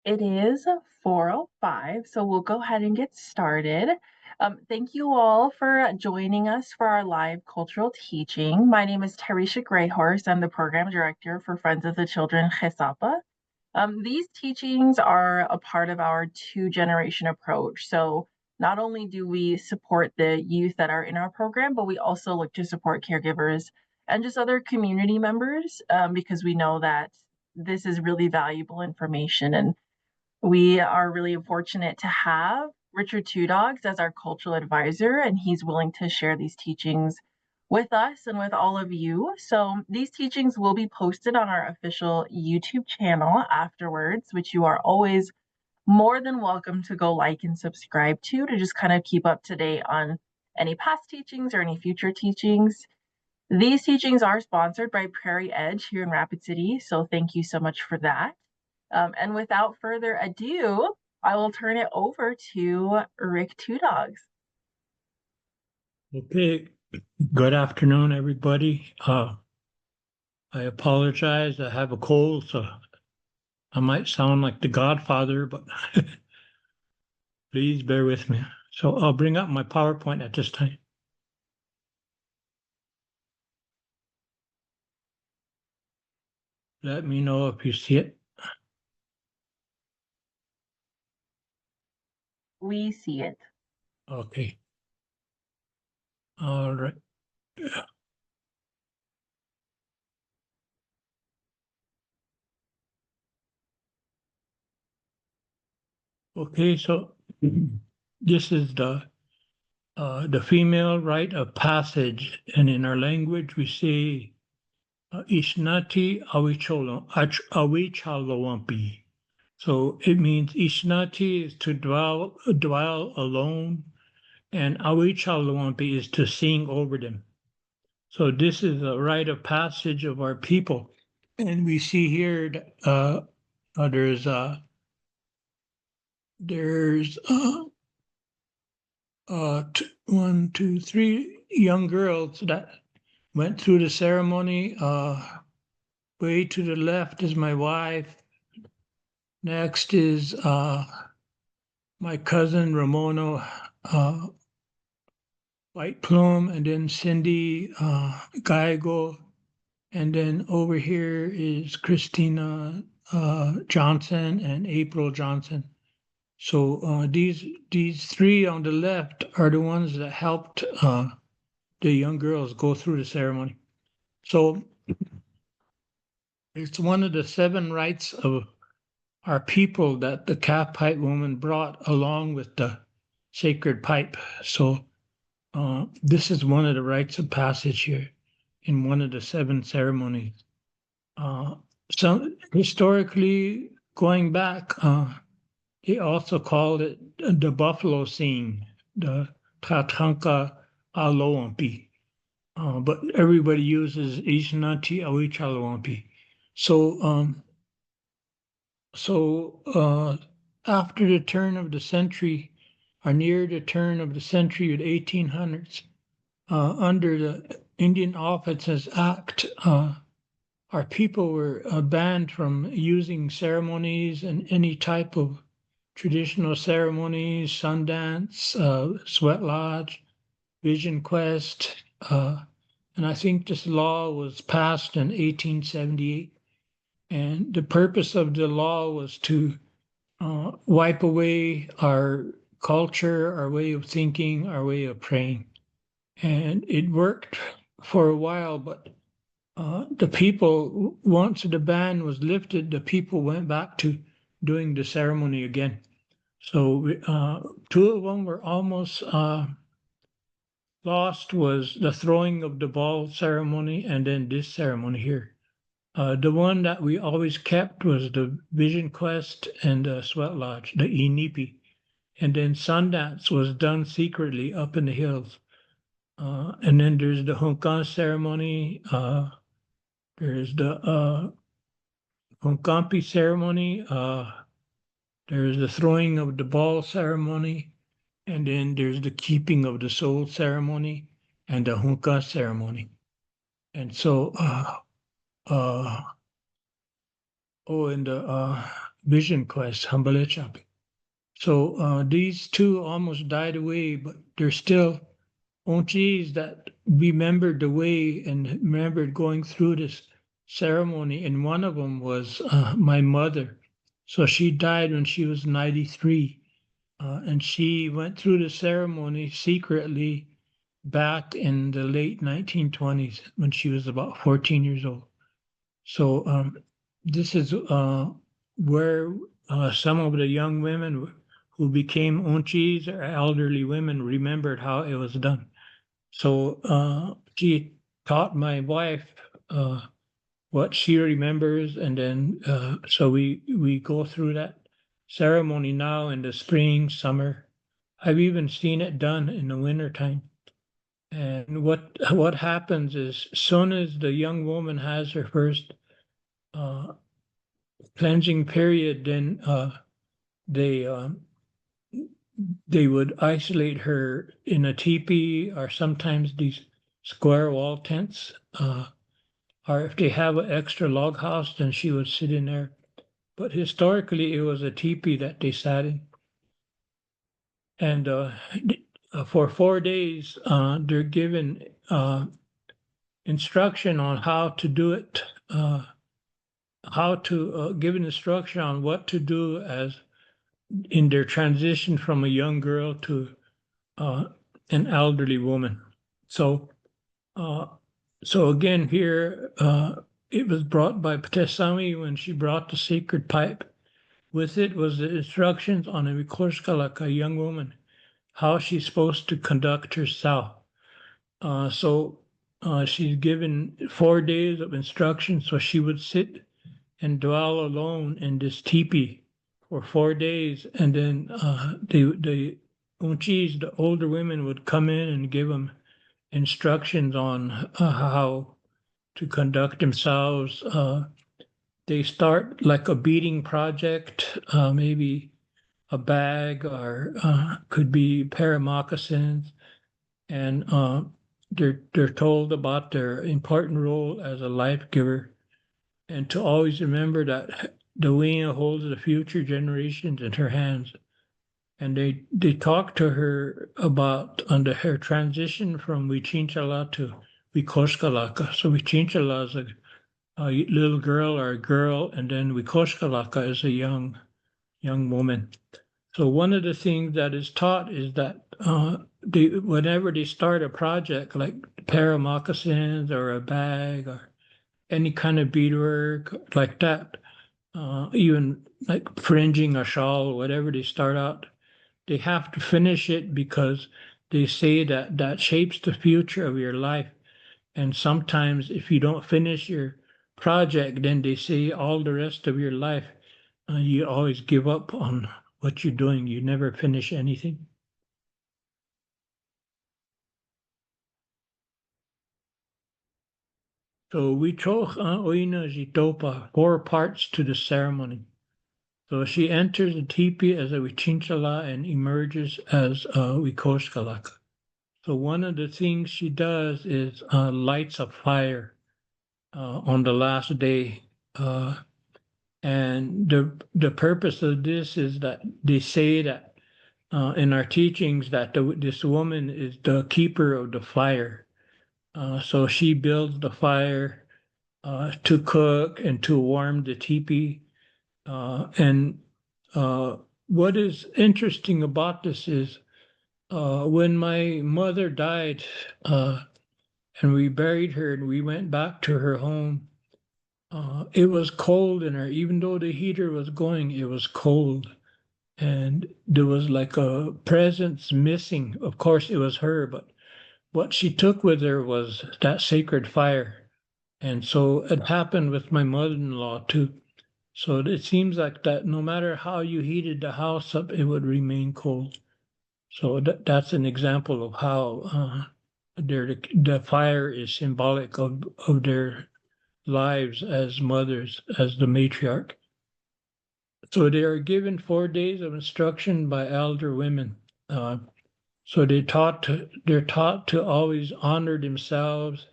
It is 4:05, so we'll go ahead and get started. Thank you all for joining us for our live cultural teaching. My name is Tarisha Greyhorse. I'm the program director for Friends of the Children Sapa. These teachings are a part of our two-generation approach. So not only do we support the youth that are in our program, but we also look to support caregivers and just other community members because we know that this is really valuable information. And we are really fortunate to have Richard Two Dogs as our cultural advisor, and he's willing to share these teachings with us and with all of you. So these teachings will be posted on our official YouTube channel afterwards, which you are always more than welcome to go like and subscribe to just kind of keep up to date on any past teachings or any future teachings. These teachings are sponsored by Prairie Edge here in Rapid City, so thank you so much for that. And without further ado, I will turn it over to Rick Two Dogs. Okay, good afternoon, everybody. I apologize. I have a cold, so I might sound like the Godfather, but please bear with me. So I'll bring up my PowerPoint at this time. Let me know if you see it. We see it. Okay. All right. Okay, so this is the female rite of passage, and in our language we say Ishnati Awichalawampi. So it means Ishnati is to dwell alone, and Awichalawampi is to sing over them. So this is a rite of passage of our people. And we see here there's 1, 2, 3 young girls that went through the ceremony. Way to the left is my wife. Next is my cousin Ramona White Plume, and then Cindy Geigo, and then over here is Christina Johnson and April Johnson. So these 3 on the left are the ones that helped the young girls go through the ceremony. So it's one of the 7 rites of our people that the calf pipe woman brought along with the sacred pipe. So this is one of the rites of passage here in one of the 7 ceremonies. So historically, going back, they also called it the buffalo scene, the Tatanka Aloampi. But everybody uses Ishnati Awichalawampi. So after the turn of the century, or near the turn of the century of the 1800s, under the Indian Officers Act, our people were banned from using ceremonies and any type of traditional ceremonies, Sundance, Sweat Lodge, Vision Quest, and I think this law was passed in 1878. And the purpose of the law was to wipe away our culture, our way of thinking, our way of praying. And it worked for a while, but the people, once the ban was lifted, the people went back to doing the ceremony again. So 2 of them were almost lost, was the throwing of the ball ceremony and then this ceremony here. The one that we always kept was the Vision Quest and the Sweat Lodge, the Inipi. And then Sundance was done secretly up in the hills. And then there's the Hunkan ceremony. There's the Hunkampi ceremony. There's the throwing of the ball ceremony. And then there's the keeping of the soul ceremony and the Hunka ceremony. And so, and Vision Quest, Hambalichak. So these two almost died away, but they're still Onchis that remembered the way and remembered going through this ceremony. And one of them was my mother. So she died when she was 93. And she went through the ceremony secretly back in the late 1920s when she was about 14 years old. So this is where some of the young women who became onchis or elderly women remembered how it was done. So she taught my wife what she remembers, and then so we go through that ceremony now in the spring, summer. I've even seen it done in the winter time. And what happens is, soon as the young woman has her first uh, cleansing period, then they they would isolate her in a teepee or sometimes these square wall tents. Or if they have an extra log house, then she would sit in there. But historically, it was a teepee that they sat in. And for 4 days, they're given instruction on how to do it, how to give an instruction on what to do as in their transition from a young girl to uh, an elderly woman. So, uh, so again here, it was brought by Patesami when she brought the sacred pipe. With it was the instructions on a Vikorska, like a young woman, how she's supposed to conduct herself. So she's given 4 days of instruction, so she would sit and dwell alone in this teepee for 4 days, and then the unchis, the older women, would come in and give them instructions on how to conduct themselves. They start like a beading project, maybe a bag or could be a pair of moccasins, and they're told about their important role as a life giver, and to always remember that the Wina holds the future generations in her hands. And they talk to her about under her transition from Wichinchala to Wikoshkalaka. So Wichinchala is a little girl or a girl, and then Wikoshkalaka is a young woman. So one of the things that is taught is that whenever they start a project like a pair of moccasins or a bag or any kind of beadwork like that, even like fringing a shawl, whatever they start out, they have to finish it because they say that that shapes the future of your life. And sometimes if you don't finish your project, then they say all the rest of your life, you always give up on what you're doing. You never finish anything. So we chose Oina Jitopa, 4 parts to the ceremony. So she enters the teepee as a Wichinchala and emerges as a Wikoskalaka. So one of the things she does is lights a fire on the last day. And the purpose of this is that they say that in our teachings that this woman is the keeper of the fire. So she builds the fire to cook and to warm the teepee. And what is interesting about this is when my mother died and we buried her and we went back to her home, it was cold in her. Even though the heater was going, it was cold. And there was like a presence missing. Of course, it was her, but what she took with her was that sacred fire. And so it happened with my mother-in-law too. So it seems like that no matter how you heated the house up, it would remain cold. So that's an example of how the fire is symbolic of their lives as mothers, as the matriarch. So they are given 4 days of instruction by elder women. So they're taught to always honor themselves,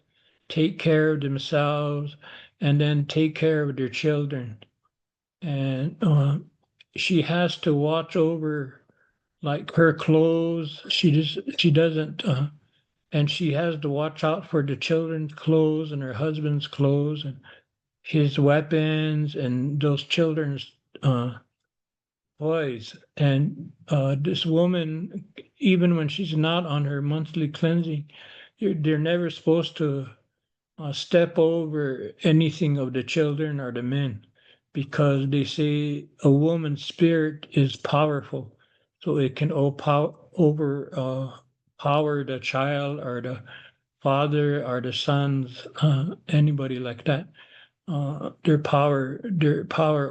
take care of themselves, and then take care of their children. and she has to watch over like her clothes. She doesn't, and she has to watch out for the children's clothes and her husband's clothes and his weapons and those children's toys. And this woman, even when she's not on her monthly cleansing, they're never supposed to step over anything of the children or the men, because they say a woman's spirit is powerful, so it can power the child or the father or the sons, anybody like that. Their power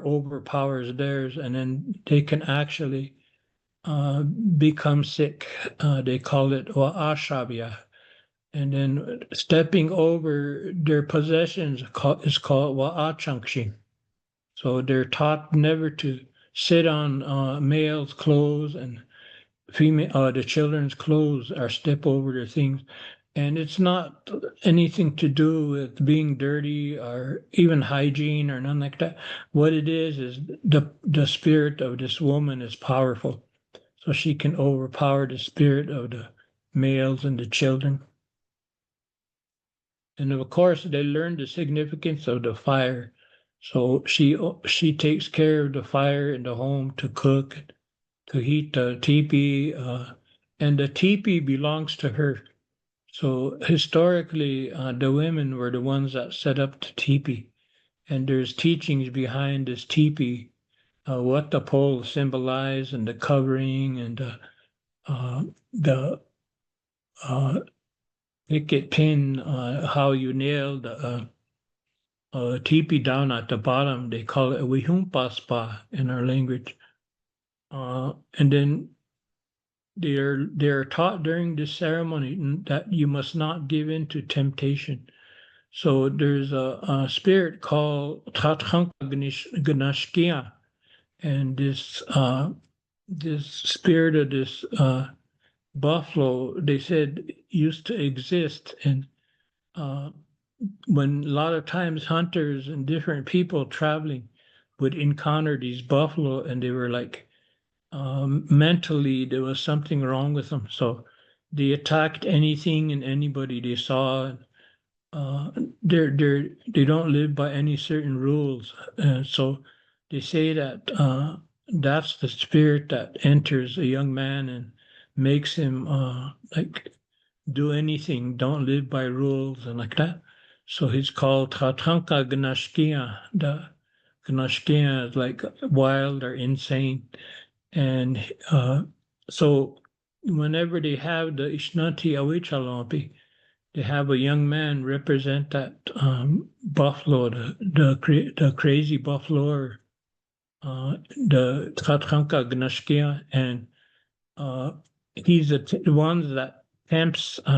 overpowers theirs, and then they can actually become sick. They call it wa'ashabia, and then stepping over their possessions is called wa'achangshin. So they're taught never to sit on males' clothes and the children's clothes, or step over their things. And it's not anything to do with being dirty or even hygiene or nothing like that. What it is the spirit of this woman is powerful, so she can overpower the spirit of the males and the children. And of course, they learn the significance of the fire. So she takes care of the fire in the home to cook, to heat the teepee, and the teepee belongs to her. So historically, the women were the ones that set up the teepee, and there's teachings behind this teepee, what the poles symbolize, and the covering, and the picket pin, how you nail the teepee down at the bottom. They call it a wihumpaspa in our language. And then they're taught during this ceremony that you must not give in to temptation. So there's a spirit called Tathanka Ganashkia, and this spirit of this buffalo, they said, used to exist, and uh, when a lot of times hunters and different people traveling would encounter these buffalo, and they were like, mentally there was something wrong with them, so they attacked anything and anybody they saw. uh, they don't live by any certain rules, so they say that that's the spirit that enters a young man and makes him like do anything, don't live by rules and like that. So he's called Tatanka Ganashkia. The Ganashkia is like wild or insane. And so whenever they have the Ishnati Awichalompi, they have a young man represent that buffalo, the crazy buffalo, or the Tatanka Ganashkia, and uh, he's the one that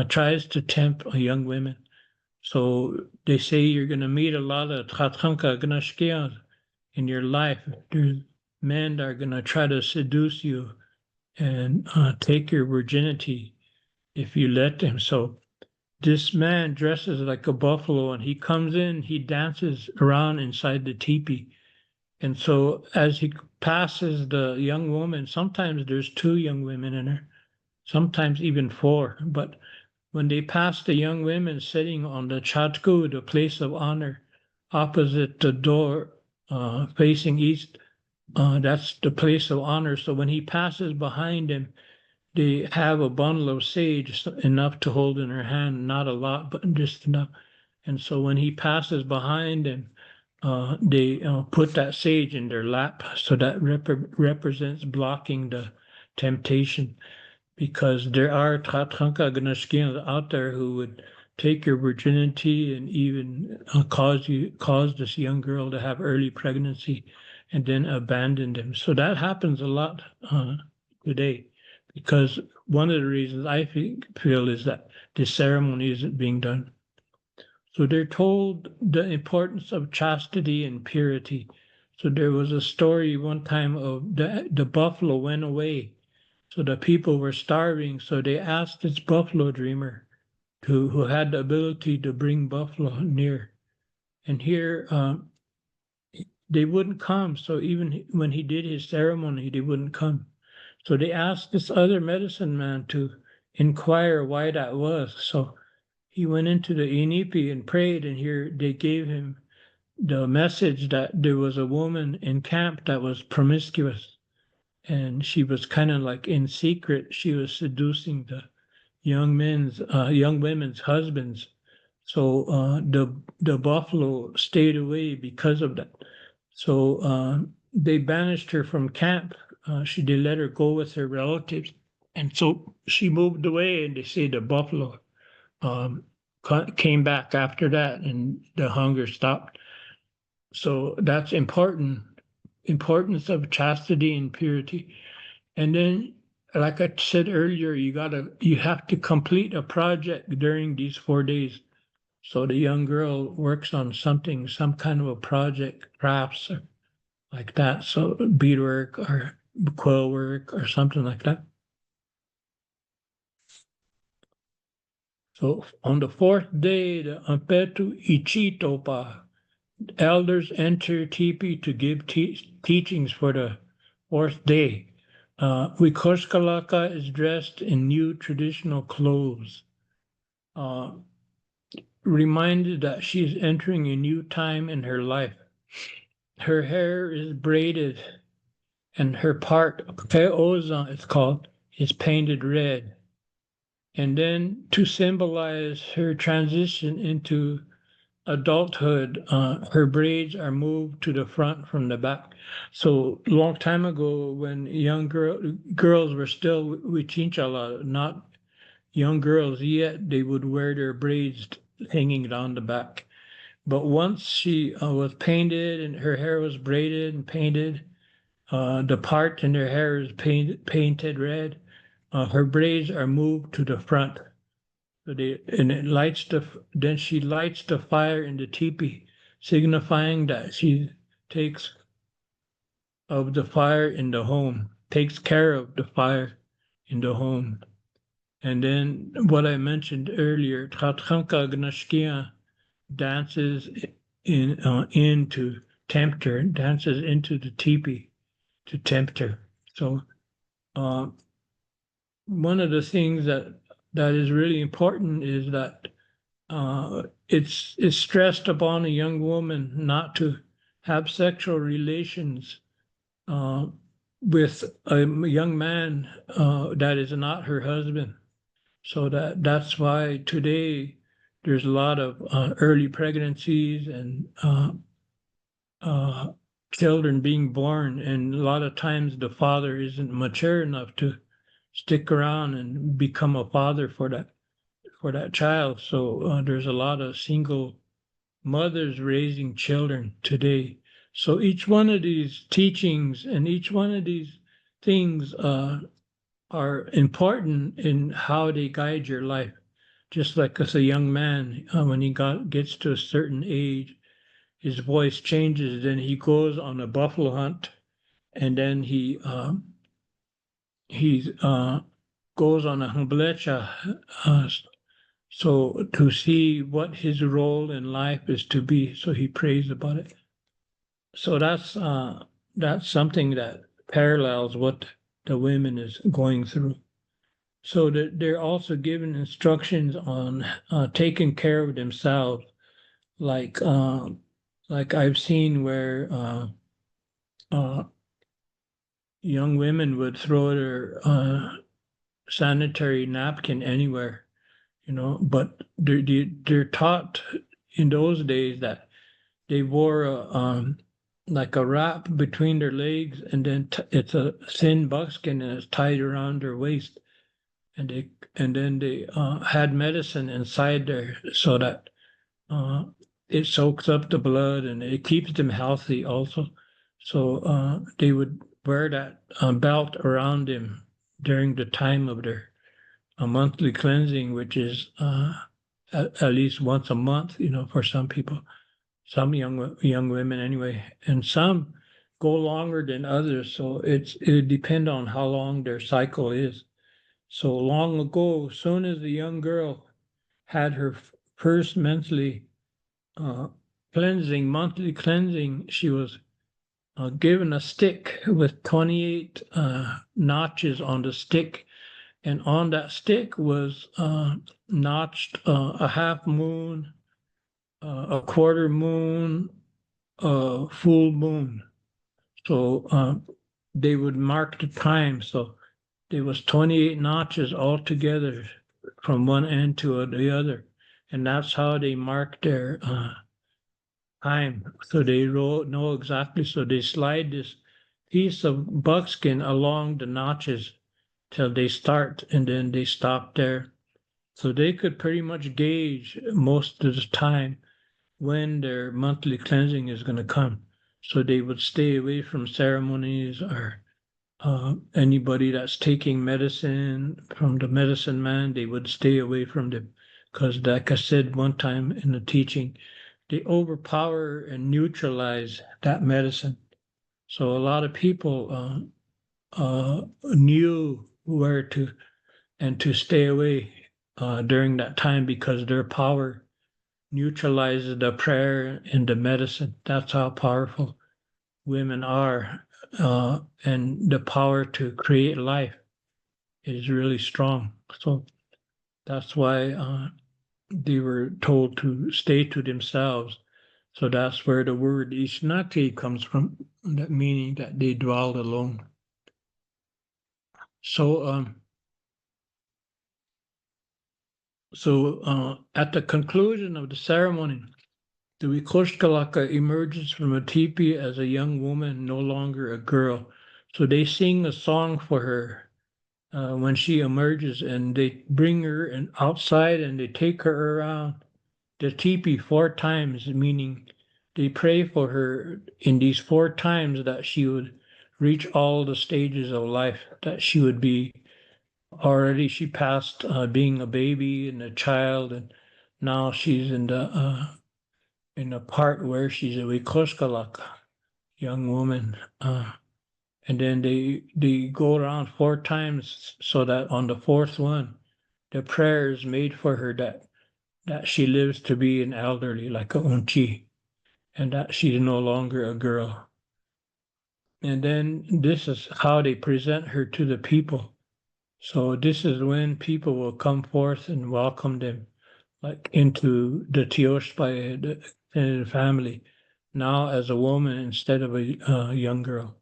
tries to tempt young women. So they say you're going to meet a lot of Tatranka Gnashkias in your life. There's men that are going to try to seduce you and take your virginity if you let them. So this man dresses like a buffalo, and he comes in, he dances around inside the teepee. And so as he passes the young woman, sometimes there's two young women in her, sometimes even four. But when they pass the young women sitting on the chatku, the place of honor, opposite the door facing east, that's the place of honor. So when he passes behind him, they have a bundle of sage, enough to hold in her hand, not a lot, but just enough. And so when he passes behind him, they put that sage in their lap, so that represents blocking the temptation, because there are Tatranka Ganashkians out there who would take your virginity and even cause this young girl to have early pregnancy and then abandon them. So that happens a lot today, because one of the reasons I feel is that this ceremony isn't being done. So they're told the importance of chastity and purity. So there was a story one time of the buffalo went away, so the people were starving. So they asked this buffalo dreamer who had the ability to bring buffalo near. And here they wouldn't come. So even when he did his ceremony, they wouldn't come. So they asked this other medicine man to inquire why that was. So he went into the inipi and prayed, and here they gave him the message that there was a woman in camp that was promiscuous, and she was kind of like in secret. She was seducing the young women's husbands. So the buffalo stayed away because of that. So they banished her from camp. They let her go with her relatives, and so she moved away. And they say the buffalo um, came back after that, and the hunger stopped. So that's importance of chastity and purity. And then, like I said earlier, you have to complete a project during these 4 days. So the young girl works on something, some kind of a project, crafts or like that. So beadwork or quill work or something like that. So on the fourth day, the Ampetu Ichitopa, elders enter teepee to give teachings for the fourth day. Wikoskalaka is dressed in new traditional clothes, uh, reminded that she is entering a new time in her life. Her hair is braided, and her part, peoza it's called, is painted red. And then to symbolize her transition into adulthood, her braids are moved to the front from the back. So a long time ago, when girls were still Wichinchala, not young girls yet, they would wear their braids hanging down the back. But once she was painted and her hair was braided and painted, the part in her hair is painted red. Her braids are moved to the front. So then she lights the fire in the teepee, signifying that she takes of the fire in the home, takes care of the fire in the home. And then what I mentioned earlier, Tratranka Gnashkia dances into tempt her, dances into the teepee to tempt her. So uh, one of the things that is really important is that it's stressed upon a young woman not to have sexual relations uh, with a young man that is not her husband. So that's why today there's a lot of early pregnancies and uh, children being born, and a lot of times the father isn't mature enough to stick around and become a father for that child. So there's a lot of single mothers raising children today. So each one of these teachings and each one of these things are important in how they guide your life. Just like as a young man, when gets to a certain age, his voice changes. Then he goes on a buffalo hunt, and then he goes on a humblecha, so to see what his role in life is to be. So he prays about it. So that's something that parallels what the women is going through. So that they're also given instructions on taking care of themselves, like like I've seen where uh, young women would throw their sanitary napkin anywhere, but they're taught in those days that they wore like a wrap between their legs, and then it's a thin buckskin and it's tied around their waist, and then they had medicine inside there so that uh, it soaks up the blood and it keeps them healthy also. So they would wear that belt around them during the time of their monthly cleansing, which is at least once a month, for some people, some young women anyway, and some go longer than others. So it depends on how long their cycle is. So long ago, as soon as the young girl had her first uh, monthly cleansing, she was given a stick with 28 notches on the stick, and on that stick was notched a half moon, a quarter moon, a full moon. So they would mark the time. So there was 28 notches altogether from one end to the other, and that's how they marked their time. So they know exactly. So they slide this piece of buckskin along the notches till they start, and then they stop there. So they could pretty much gauge most of the time when their monthly cleansing is going to come. So they would stay away from ceremonies or anybody that's taking medicine from the medicine man, they would stay away from them. Because, like I said one time in the teaching, they overpower and neutralize that medicine. So a lot of people knew where to stay away during that time because their power neutralizes the prayer and the medicine. That's how powerful women are, and the power to create life is really strong. So that's why they were told to stay to themselves. So that's where the word Ishnati comes from, that meaning that they dwelled alone. So, at the conclusion of the ceremony, the Wikoshkalaka emerges from a teepee as a young woman, no longer a girl. So they sing a song for her when she emerges, and they bring her outside and they take her around the teepee 4 times, meaning they pray for her in these 4 times that she would reach all the stages of life, that she would be already, she passed being a baby and a child, and now she's in a part where she's a Wikoskalaka young woman. And then they go around 4 times so that on the fourth one, the prayer is made for her that she lives to be an elderly, like a unchi, and that she's no longer a girl. And then this is how they present her to the people. So this is when people will come forth and welcome them, like into the Tioshpai, the extended family, now as a woman instead of a young girl.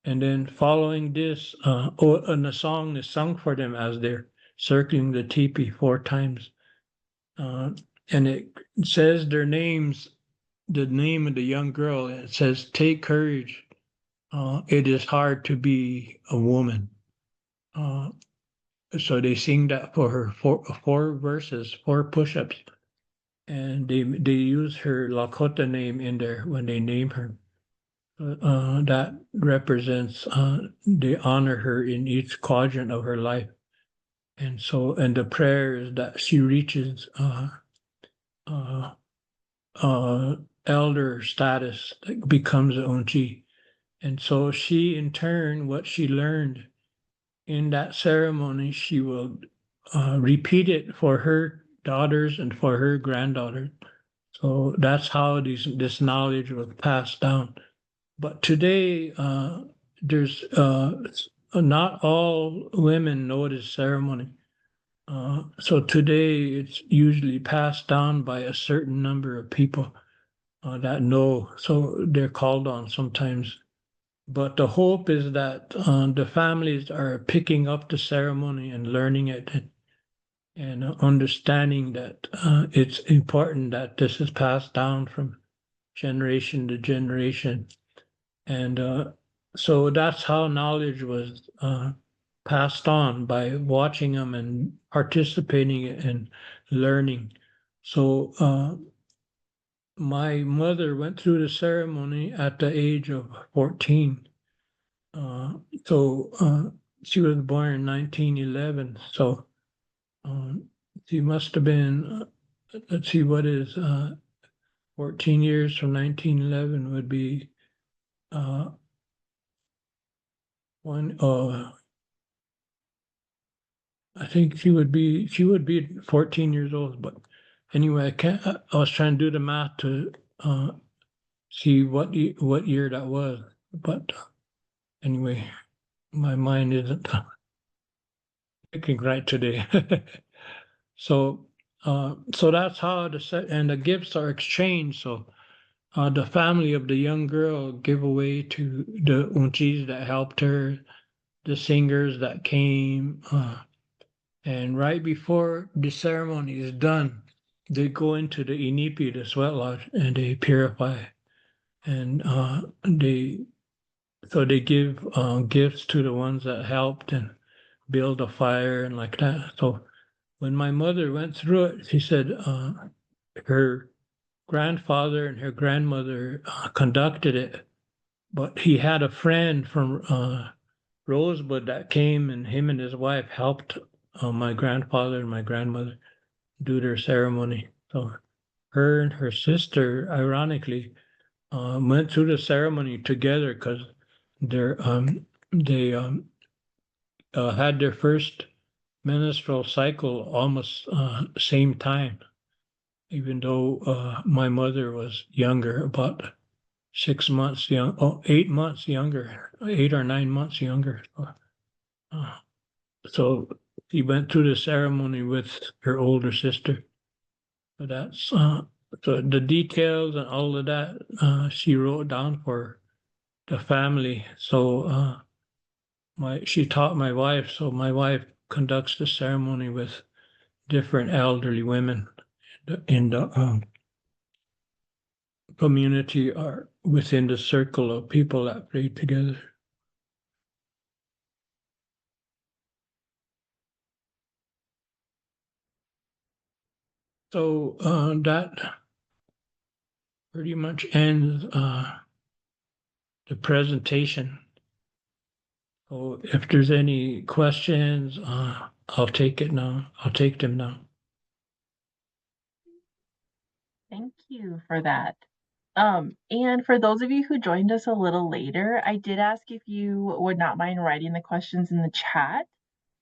And then following this, and the song is sung for them as they're circling the teepee 4 times. And it says their names, the name of the young girl. It says, "Take courage. It is hard to be a woman." Uh, so they sing that for her, four verses, 4 push-ups. And they use her Lakota name in there when they name her. That represents they honor her in each quadrant of her life, and the prayer is that she reaches uh, elder status, like becomes a unchi, and so she in turn what she learned in that ceremony she will repeat it for her daughters and for her granddaughters. So that's how this knowledge was passed down. But today, there's not all women know this ceremony. So today, it's usually passed down by a certain number of people that know. So they're called on sometimes. But the hope is that the families are picking up the ceremony and learning it, and understanding that it's important that this is passed down from generation to generation. And so that's how knowledge was passed on, by watching them and participating and learning. So my mother went through the ceremony at the age of 14. Uh, so she was born in 1911. So um, she must have been, let's see, what is 14 years from 1911 would be uh, one. I think she would be 14 years old. But anyway, I was trying to do the math to see what year that was. But anyway, my mind isn't thinking right today. So so that's how and the gifts are exchanged. So the family of the young girl give away to the unchis that helped her, the singers that came, and right before the ceremony is done, they go into the inipi, the sweat lodge, and they purify, and they give gifts to the ones that helped and build a fire and like that. So when my mother went through it, she said her grandfather and her grandmother conducted it, but he had a friend from Rosebud that came, and him and his wife helped my grandfather and my grandmother do their ceremony. So her and her sister, ironically, went through the ceremony together because they had their first menstrual cycle almost same time, even though my mother was younger, about 6 months young, 8 months younger, 8 or 9 months younger. Uh, so he went through the ceremony with her older sister. So that's so the details and all of that she wrote down for the family. So my she taught my wife. So my wife conducts the ceremony with different elderly women in the community or within the circle of people that pray together. So that pretty much ends the presentation. So if there's any questions, I'll take it now. I'll take them now. Thank you for that. And for those of you who joined us a little later, I did ask if you would not mind writing the questions in the chat,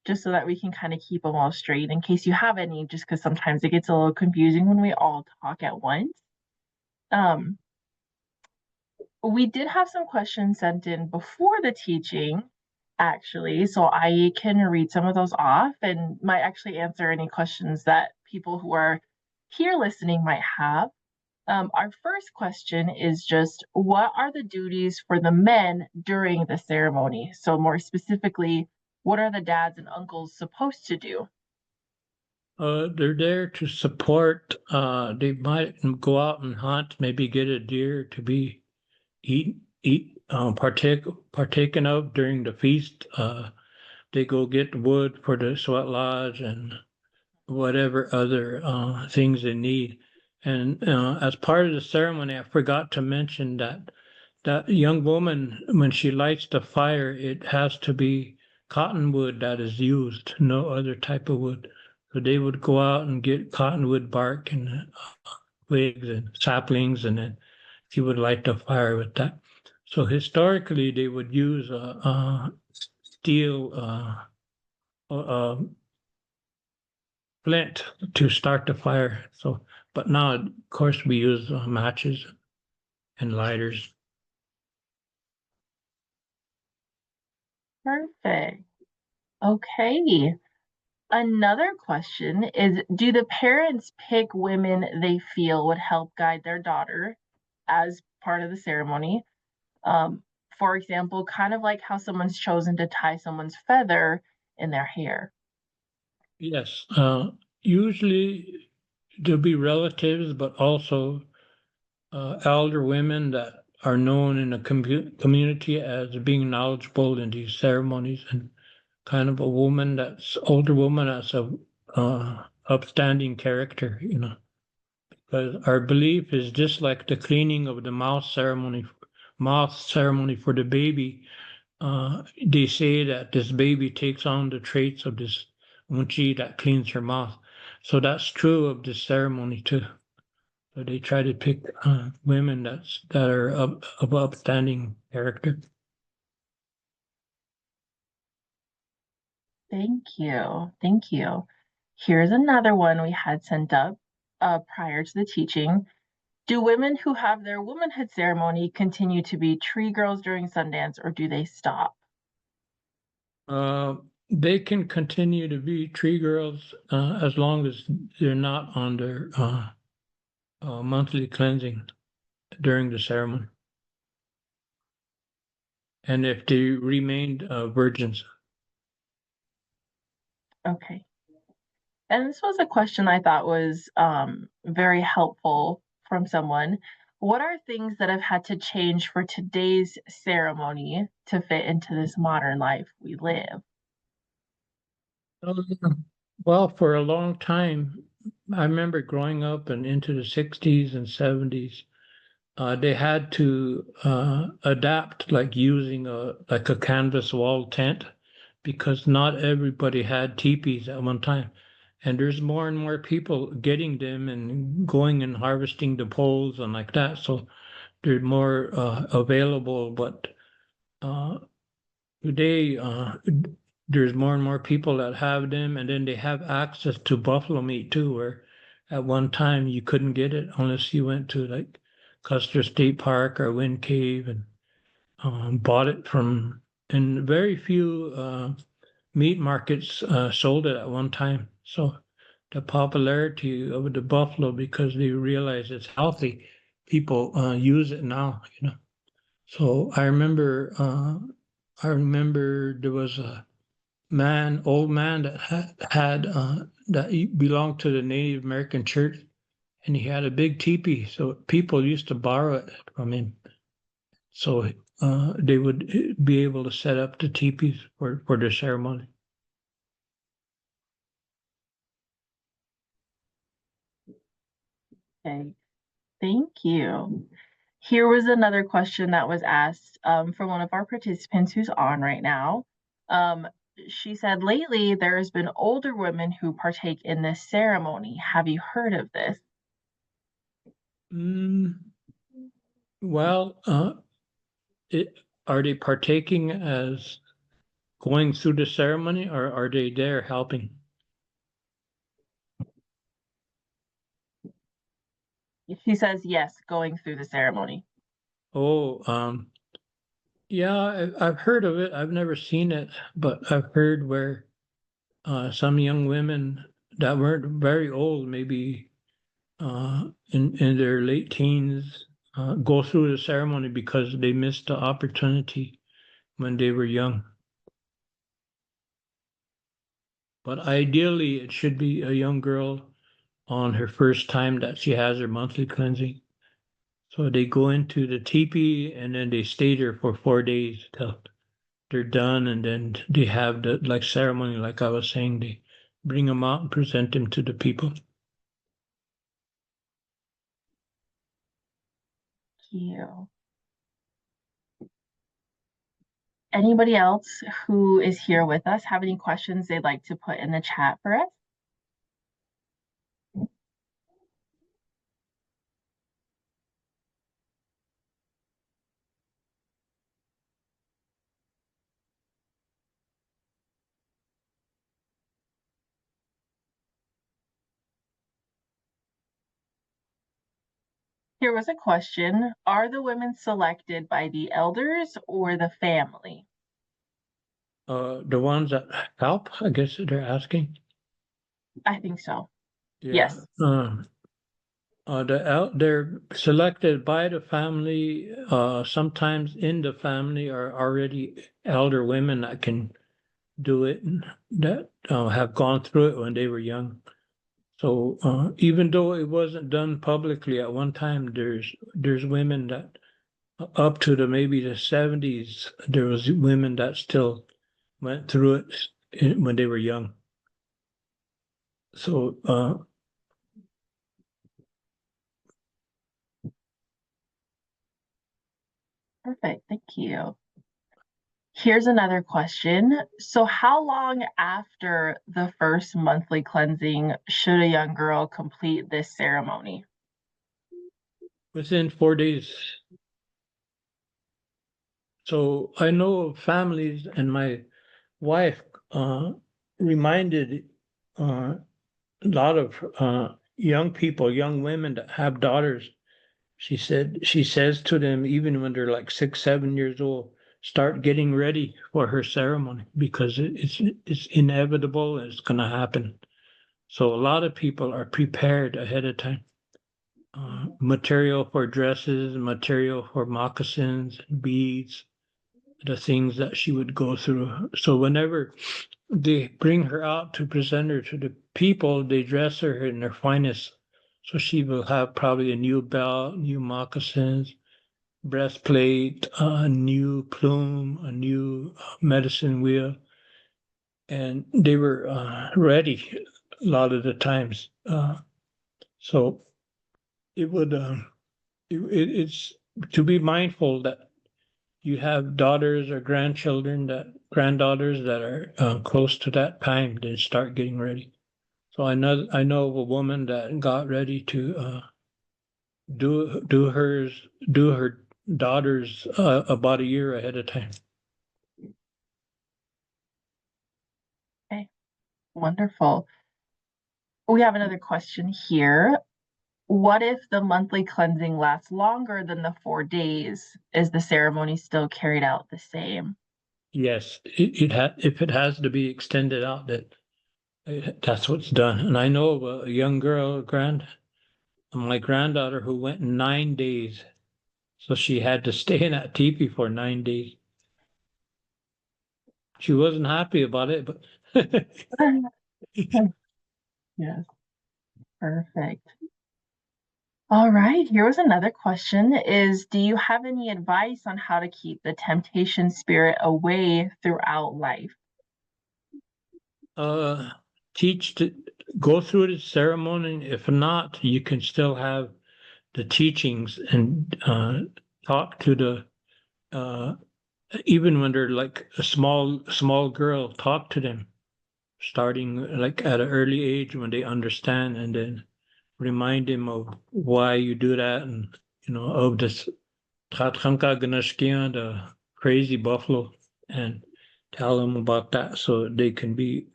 just so that we can kind of keep them all straight in case you have any, just because sometimes it gets a little confusing when we all talk at once. Um, we did have some questions sent in before the teaching, actually, so I can read some of those off and might actually answer any questions that people who are here listening might have. Our first question is just, what are the duties for the men during the ceremony? So more specifically, what are the dads and uncles supposed to do? They're there to support. They might go out and hunt, maybe get a deer to be partaken of during the feast. They go get wood for the sweat lodge and whatever other things they need. And as part of the ceremony, I forgot to mention that that young woman, when she lights the fire, it has to be cottonwood that is used, no other type of wood. So they would go out and get cottonwood bark and twigs and saplings, and then she would light the fire with that. So historically, they would use a steel flint to start the fire. So, but now, of course, we use matches and lighters. Perfect. Okay. Another question is, do the parents pick women they feel would help guide their daughter as part of the ceremony? Um, for example, kind of like how someone's chosen to tie someone's feather in their hair. Yes, usually there'll be relatives, but also elder women that are known in the community as being knowledgeable in these ceremonies, and kind of a woman that's older woman that's a upstanding character, you know. Because our belief is just like the cleaning of the mouth ceremony for the baby. They say that this baby takes on the traits of this unchi that cleans her mouth. So that's true of this ceremony too. So they try to pick women that are of upstanding character. Thank you. Thank you. Here's another one we had sent up prior to the teaching. Do women who have their womanhood ceremony continue to be tree girls during Sundance, or do they stop? They can continue to be tree girls as long as they're not on their monthly cleansing during the ceremony, and if they remained virgins. Okay. And this was a question I thought was very helpful from someone. What are things that have had to change for today's ceremony to fit into this modern life we live? Well, for a long time, I remember growing up and into the 60s and 70s, they had to adapt like using a canvas wall tent because not everybody had teepees at one time. And there's more and more people getting them and going and harvesting the poles and like that. So they're more available. But uh, today, there's more and more people that have them, and then they have access to buffalo meat too, where at one time you couldn't get it unless you went to like Custer State Park or Wind Cave and bought it from, and very few meat markets sold it at one time. So the popularity of the buffalo, because they realize it's healthy, people use it now, you know. So I remember there was a old man that that belonged to the Native American church, and he had a big teepee, so people used to borrow it from him. So they would be able to set up the teepees for the ceremony. Okay, thank you. Here was another question that was asked from one of our participants who's on right now. Um, she said, lately there has been older women who partake in this ceremony. Have you heard of this? Mm, well, it, are they partaking as going through the ceremony, or are they there helping? She says, yes, going through the ceremony. Oh, yeah, I've heard of it. I've never seen it, but I've heard where some young women that weren't very old, maybe in their late teens, go through the ceremony because they missed the opportunity when they were young. But ideally, it should be a young girl on her first time that she has her monthly cleansing. So they go into the teepee and then they stay there for 4 days till they're done, and then they have the like ceremony, like I was saying, they bring them out and present them to the people. Cute. Anybody else who is here with us have any questions they'd like to put in the chat for us? Here was a question. Are the women selected by the elders or the family? The ones that help, I guess they're asking. I think so. Yeah. Yes. They're selected by the family. Sometimes in the family are already elder women that can do it and that have gone through it when they were young. So even though it wasn't done publicly at one time, there's women that up to the maybe the 70s, there was women that still went through it when they were young. So Perfect. Thank you. Here's another question. So, how long after the first monthly cleansing should a young girl complete this ceremony? within 4 days. So I know of families, and my wife reminded a lot of young people, young women that have daughters She says to them, even when they're like 6, 7 years old, start getting ready for her ceremony because it's inevitable and it's going to happen. So a lot of people are prepared ahead of time. Material for dresses, material for moccasins, beads, the things that she would go through. So whenever they bring her out to present her to the people, they dress her in their finest. So she will have probably a new belt, new moccasins, breastplate, a new plume, a new medicine wheel. And they were ready a lot of the times. So it would, it's to be mindful that you have daughters or granddaughters that are close to that time, then start getting ready. So I know of a woman that got ready to do her daughters about a year ahead of time. Okay, wonderful. We have another question here. What if the monthly cleansing lasts longer than the 4 days? Is the ceremony still carried out the same? Yes, if it has to be extended out, that's what's done. And I know of a young girl, my granddaughter, who went 9 days, so she had to stay in that teepee for 9 days. She wasn't happy about it, but Yes, perfect. All right, here was another question is, do you have any advice on how to keep the temptation spirit away throughout life? uh, teach to go through the ceremony. If not, you can still have the teachings and talk to the even when they're like a small girl, talk to them starting like at an early age when they understand, and then remind them of why you do that, and of this Tatranka Ganashkian, the crazy buffalo, and tell them about that so they can be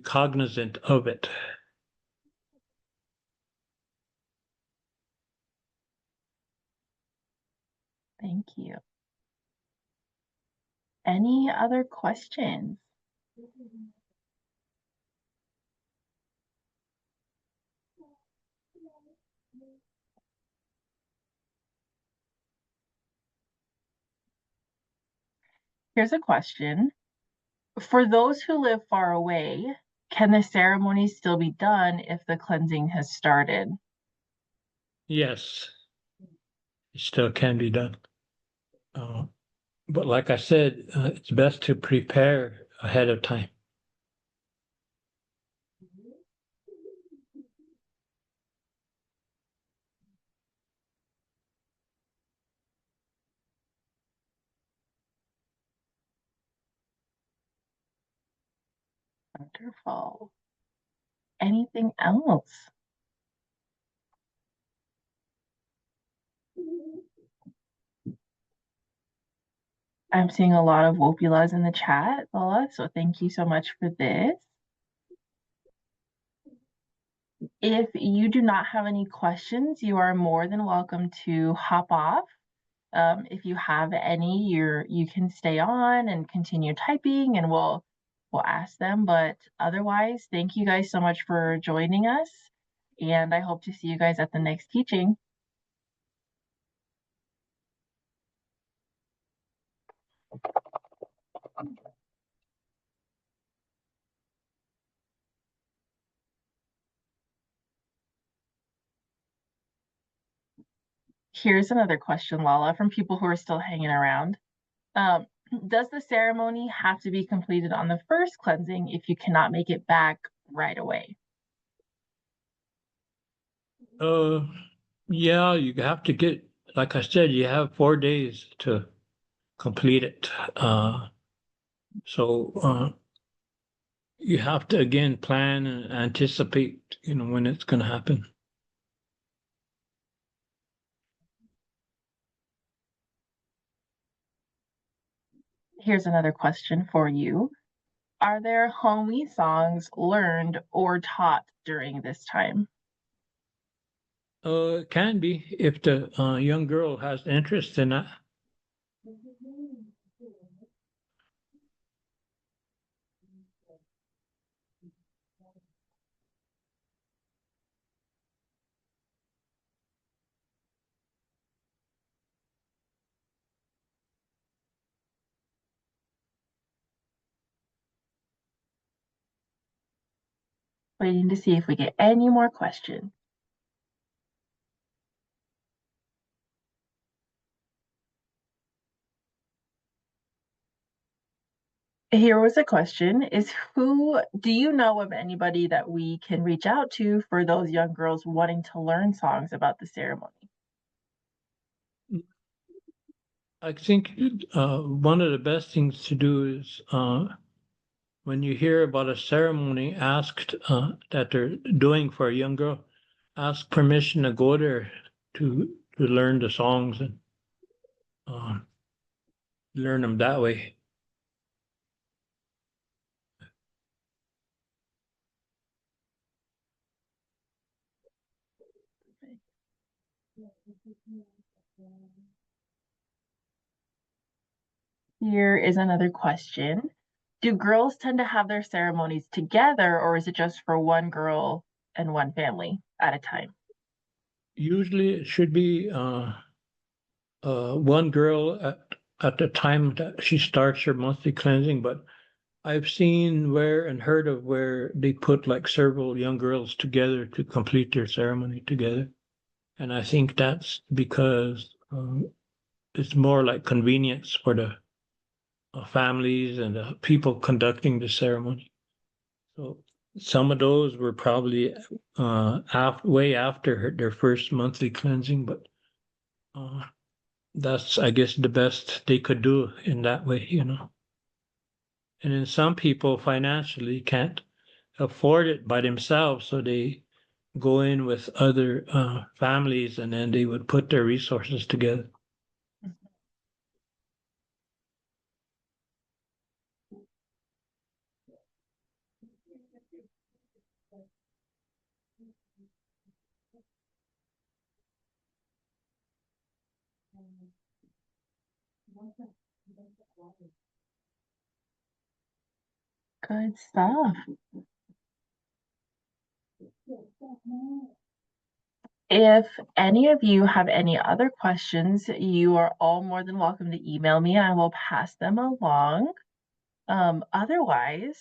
cognizant of it. Thank you. Any other questions? Here's a question. For those who live far away, can the ceremony still be done if the cleansing has started? Yes, it still can be done. Uh, but like I said, it's best to prepare ahead of time. Wonderful. Anything else? I'm seeing a lot of wopulas in the chat, Lola, so thank you so much for this. If you do not have any questions, you are more than welcome to hop off. If you have any, you can stay on and continue typing, and we'll ask them. But otherwise, thank you guys so much for joining us, and I hope to see you guys at the next teaching. Here's another question, Lala, from people who are still hanging around. Um, does the ceremony have to be completed on the first cleansing if you cannot make it back right away? Uh, yeah, you have to get, like I said, you have 4 days to complete it. So you have to again plan and anticipate, when it's going to happen. Here's another question for you. Are there homey songs learned or taught during this time? It can be if the young girl has interest in that. Waiting to see if we get any more questions. Here was a question is who do you know of anybody that we can reach out to for those young girls wanting to learn songs about the ceremony? I think one of the best things to do is when you hear about a ceremony asked that they're doing for a young girl, ask permission to go there to learn the songs and uh, learn them that way. Here is another question. Do girls tend to have their ceremonies together, or is it just for one girl and one family at a time? Usually, it should be one girl at the time that she starts her monthly cleansing, but I've seen where and heard of where they put like several young girls together to complete their ceremony together. And I think that's because it's more like convenience for the families and the people conducting the ceremony. So some of those were probably way after their first monthly cleansing, but uh, that's, I guess, the best they could do in that way, you know. And then some people financially can't afford it by themselves, so they go in with other families and then they would put their resources together. Good stuff. If any of you have any other questions, you are all more than welcome to email me. I will pass them along. Otherwise,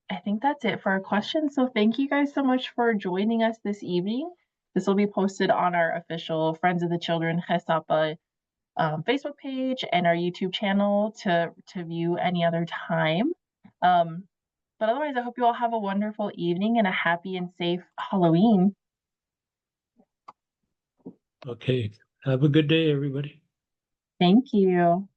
I think that's it for our questions. So thank you guys so much for joining us this evening. This will be posted on our official Friends of the Children Sapa Facebook page and our YouTube channel to view any other time. But otherwise, I hope you all have a wonderful evening and a happy and safe Halloween. Okay. Have a good day, everybody. Thank you.